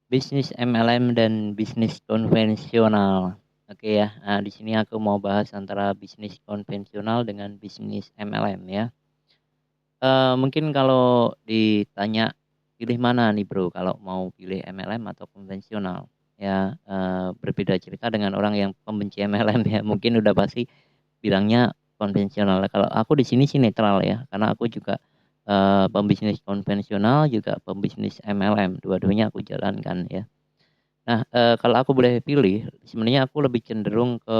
Bisnis MLM dan bisnis konvensional. Oke ya, nah, di sini aku mau bahas antara bisnis konvensional dengan bisnis MLM ya. Mungkin kalau ditanya pilih mana nih bro, kalau mau pilih MLM atau konvensional, ya berbeda cerita dengan orang yang pembenci MLM ya. Mungkin udah pasti bilangnya konvensional. Kalau aku di sini sih netral ya, karena aku juga pembisnis konvensional juga pembisnis MLM, dua-duanya aku jalankan ya. Nah, kalau aku boleh pilih, sebenarnya aku lebih cenderung ke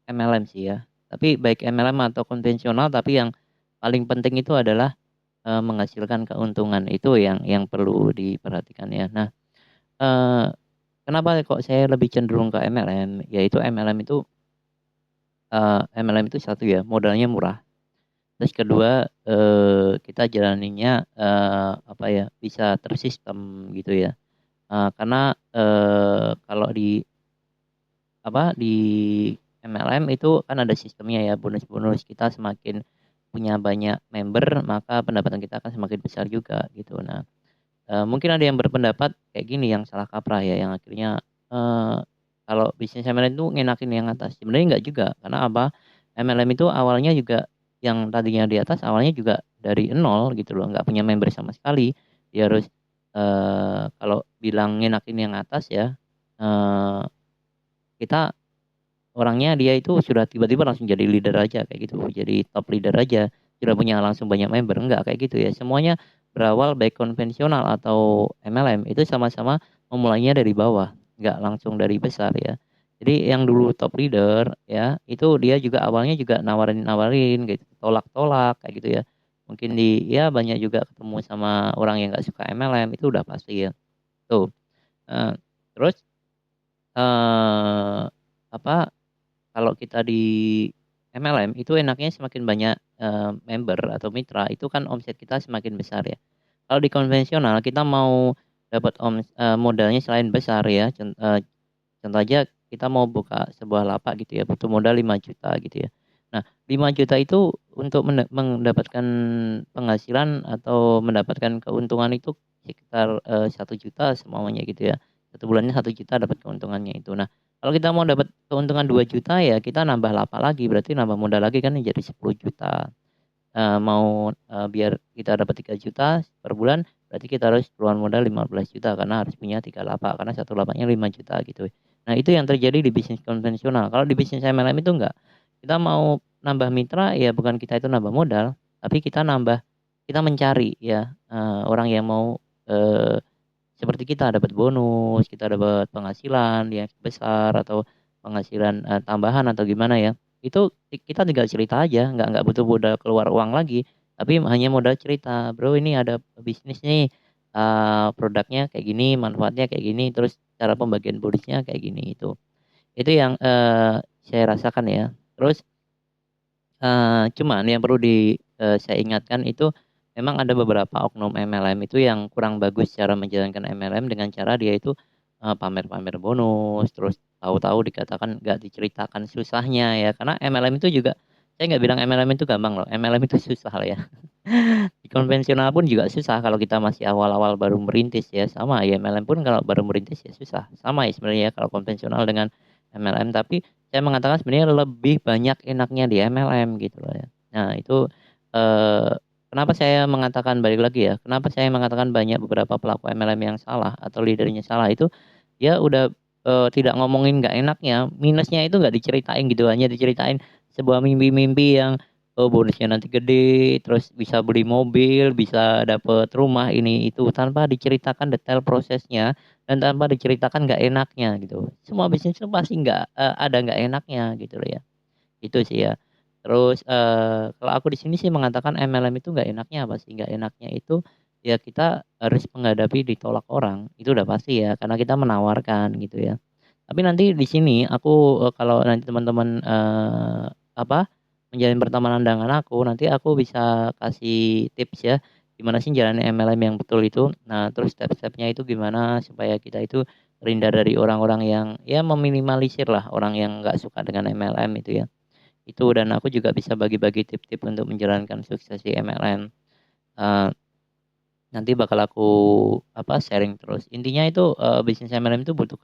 MLM sih ya. Tapi baik MLM atau konvensional, tapi yang paling penting itu adalah menghasilkan keuntungan itu yang perlu diperhatikan ya. Nah, eh, kenapa kok saya lebih cenderung ke MLM? Yaitu MLM itu satu ya, modalnya murah. Terus kedua, kita jalaninya apa ya, bisa tersistem gitu ya. Karena kalau di MLM itu kan ada sistemnya ya, bonus-bonus kita semakin punya banyak member maka pendapatan kita akan semakin besar juga gitu. Nah, mungkin ada yang berpendapat kayak gini yang salah kaprah ya, yang akhirnya eh, kalau bisnis MLM itu ngenakin yang atas. Sebenarnya enggak juga, karena apa? MLM itu awalnya juga yang tadinya di atas awalnya juga dari nol gitu loh, nggak punya member sama sekali. Dia harus kalau bilang ngenakin yang atas ya, eh, kita orangnya dia itu sudah tiba-tiba langsung jadi leader aja kayak gitu, jadi top leader aja, sudah punya langsung banyak member, enggak kayak gitu ya. Semuanya berawal baik konvensional atau MLM itu sama-sama memulainya dari bawah, enggak langsung dari besar ya. Jadi yang dulu top leader ya, itu dia juga awalnya juga nawarin-nawarin gitu, tolak-tolak kayak gitu ya. Mungkin ya banyak juga ketemu sama orang yang nggak suka MLM, itu udah pasti ya. Tuh. Eh, terus eh apa kalau kita di MLM itu enaknya semakin banyak member atau mitra itu kan omset kita semakin besar ya. Kalau di konvensional kita mau dapat modalnya selain besar ya. Contoh aja kita mau buka sebuah lapak gitu ya, butuh modal 5 juta gitu ya. Nah, 5 juta itu untuk mendapatkan penghasilan atau mendapatkan keuntungan itu sekitar 1 juta semuanya gitu ya. Satu bulannya 1 juta dapat keuntungannya itu. Nah, kalau kita mau dapat keuntungan 2 juta ya kita nambah lapak lagi, berarti nambah modal lagi kan jadi 10 juta. Mau biar kita dapat 3 juta per bulan, berarti kita harus keluar modal 15 juta karena harus punya 3 lapak, karena satu lapaknya 5 juta gitu. Nah, itu yang terjadi di bisnis konvensional. Kalau di bisnis MLM itu enggak. Kita mau nambah mitra ya bukan kita itu nambah modal, tapi kita mencari ya orang yang mau eh, seperti kita dapat bonus, kita dapat penghasilan yang besar atau penghasilan tambahan atau gimana ya. Itu kita tinggal cerita aja, nggak butuh modal keluar uang lagi, tapi hanya modal cerita, bro ini ada bisnis nih, produknya kayak gini, manfaatnya kayak gini, terus cara pembagian bonusnya kayak gini itu yang saya rasakan ya. Terus cuman yang perlu saya ingatkan itu memang ada beberapa oknum MLM itu yang kurang bagus cara menjalankan MLM dengan cara dia itu pamer-pamer bonus, terus tahu-tahu dikatakan nggak diceritakan susahnya ya, karena MLM itu juga saya nggak bilang MLM itu gampang loh, MLM itu susah loh ya. Di konvensional pun juga susah kalau kita masih awal-awal baru merintis ya, sama ya MLM pun kalau baru merintis ya susah, sama ya sebenarnya ya kalau konvensional dengan MLM, tapi saya mengatakan sebenarnya lebih banyak enaknya di MLM gitu loh ya. Nah itu eh, kenapa saya mengatakan balik lagi ya, kenapa saya mengatakan banyak beberapa pelaku MLM yang salah atau leadernya salah itu dia udah tidak ngomongin nggak enaknya, minusnya itu nggak diceritain gitu, hanya diceritain sebuah mimpi-mimpi yang bonusnya nanti gede, terus bisa beli mobil, bisa dapet rumah ini itu tanpa diceritakan detail prosesnya dan tanpa diceritakan nggak enaknya gitu. Semua bisnis itu pasti nggak ada nggak enaknya gitu loh ya. Itu sih ya. Terus kalau aku di sini sih mengatakan MLM itu nggak enaknya apa sih? Nggak enaknya itu ya kita harus menghadapi ditolak orang. Itu udah pasti ya karena kita menawarkan gitu ya. Tapi nanti di sini aku kalau nanti teman-teman apa menjalin pertemanan dengan aku, nanti aku bisa kasih tips ya gimana sih jalan MLM yang betul itu. Nah, terus step-stepnya itu gimana supaya kita itu terhindar dari orang-orang yang ya meminimalisir lah orang yang nggak suka dengan MLM itu ya. Itu dan aku juga bisa bagi-bagi tip-tip untuk menjalankan sukses di MLM. nanti bakal aku sharing terus. Intinya itu bisnis MLM itu butuh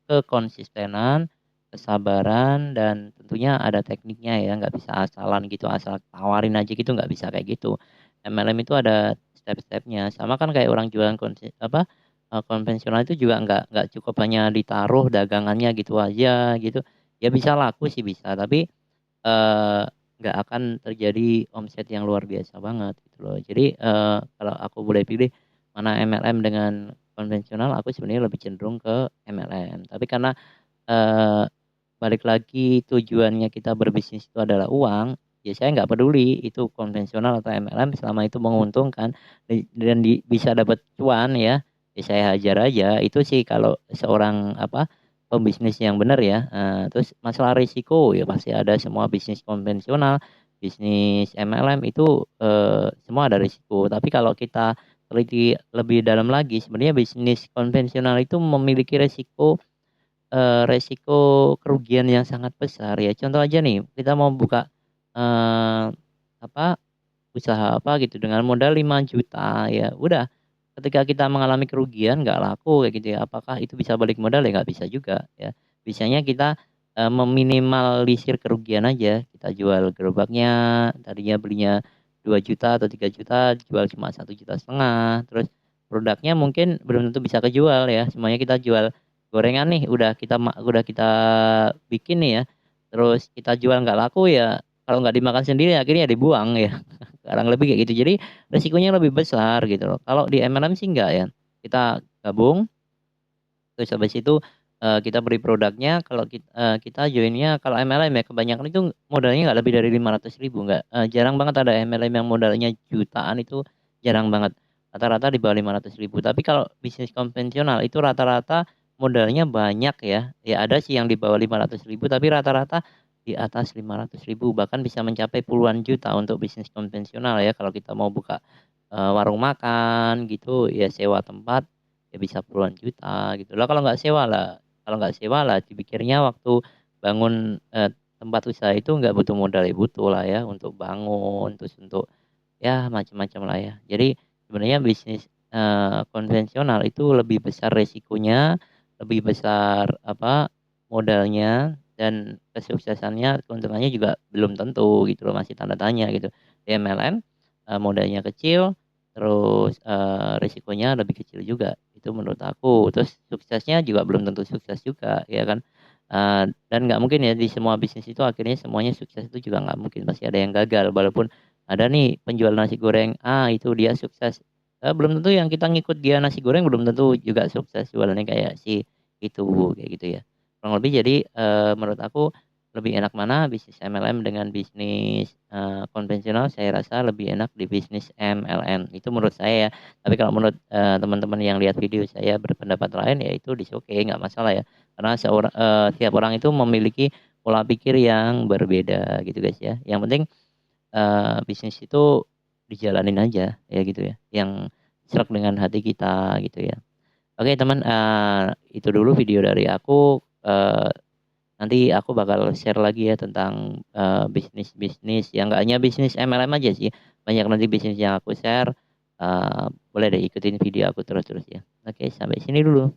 kekonsistenan, kesabaran dan tentunya ada tekniknya ya, nggak bisa asalan gitu, asal tawarin aja gitu nggak bisa kayak gitu. MLM itu ada step-stepnya. Sama kan kayak orang jualan konvensional itu juga nggak cukup hanya ditaruh dagangannya gitu aja gitu. Ya bisa laku sih bisa, tapi eee, nggak akan terjadi omset yang luar biasa banget gitu loh. Jadi, kalau aku boleh pilih mana MLM dengan konvensional, aku sebenarnya lebih cenderung ke MLM. Tapi karena, eee, balik lagi tujuannya kita berbisnis itu adalah uang, ya saya nggak peduli itu konvensional atau MLM selama itu menguntungkan dan bisa dapat cuan ya, ya saya hajar aja. Itu sih kalau seorang pembisnis yang benar ya. Terus masalah risiko ya pasti ada, semua bisnis konvensional, bisnis MLM itu, semua ada risiko. Tapi kalau kita teliti lebih dalam lagi, sebenarnya bisnis konvensional itu memiliki resiko kerugian yang sangat besar ya. Contoh aja nih, kita mau buka, eee, apa, usaha apa gitu dengan modal 5 juta ya udah, ketika kita mengalami kerugian nggak laku kayak gitu ya, apakah itu bisa balik modal? Ya nggak bisa juga ya. Bisanya kita, meminimalisir kerugian aja, kita jual gerobaknya, tadinya belinya 2 juta atau 3 juta, jual cuma 1,5 juta, terus produknya mungkin belum tentu bisa kejual ya, semuanya kita jual gorengan nih, udah kita bikin nih ya, terus kita jual nggak laku ya, kalau nggak dimakan sendiri akhirnya dibuang ya, kurang lebih kayak gitu. Jadi resikonya lebih besar gitu loh. Kalau di MLM sih enggak ya, kita gabung, terus habis itu, kita beri produknya, kalau kita join-nya kalau MLM ya kebanyakan itu modalnya nggak lebih dari 500 ribu, nggak jarang banget ada MLM yang modalnya jutaan, itu jarang banget. Rata-rata di bawah 500 ribu. Tapi kalau bisnis konvensional itu rata-rata modalnya banyak ya. Ya ada sih yang di bawah 500 ribu, tapi rata-rata di atas 500 ribu, bahkan bisa mencapai puluhan juta untuk bisnis konvensional ya. Kalau kita mau buka, warung makan gitu ya, sewa tempat ya bisa puluhan juta gitu lah. Kalau nggak sewa lah dipikirnya waktu bangun, tempat usaha itu nggak butuh modal, ya butuh lah ya untuk bangun, terus untuk ya macam-macam lah ya. Jadi sebenarnya bisnis, konvensional itu lebih besar resikonya, lebih besar modalnya, dan kesuksesannya, keuntungannya juga belum tentu gitu loh, masih tanda tanya gitu. Di MLM, modalnya kecil, terus, resikonya lebih kecil juga, itu menurut aku. Terus suksesnya juga belum tentu sukses juga ya kan, dan nggak mungkin ya di semua bisnis itu akhirnya semuanya sukses, itu juga nggak mungkin, pasti ada yang gagal. Walaupun ada nih penjual nasi goreng, itu dia sukses, belum tentu yang kita ngikut dia nasi goreng belum tentu juga sukses jualannya kayak si itu, kayak gitu ya. Kurang lebih jadi, menurut aku lebih enak mana bisnis MLM dengan bisnis, konvensional, saya rasa lebih enak di bisnis MLM, itu menurut saya ya. Tapi kalau menurut, teman-teman yang lihat video saya berpendapat lain, ya itu oke, nggak masalah ya. Karena tiap orang itu memiliki pola pikir yang berbeda gitu guys ya. Yang penting, bisnis itu dijalanin aja ya gitu ya, yang serak dengan hati kita gitu ya. Oke teman, itu dulu video dari aku, nanti aku bakal share lagi ya tentang, bisnis-bisnis yang nggak hanya bisnis MLM aja sih, banyak nanti bisnis yang aku share, boleh deh ikutin video aku terus-terus ya. Oke, sampai sini dulu.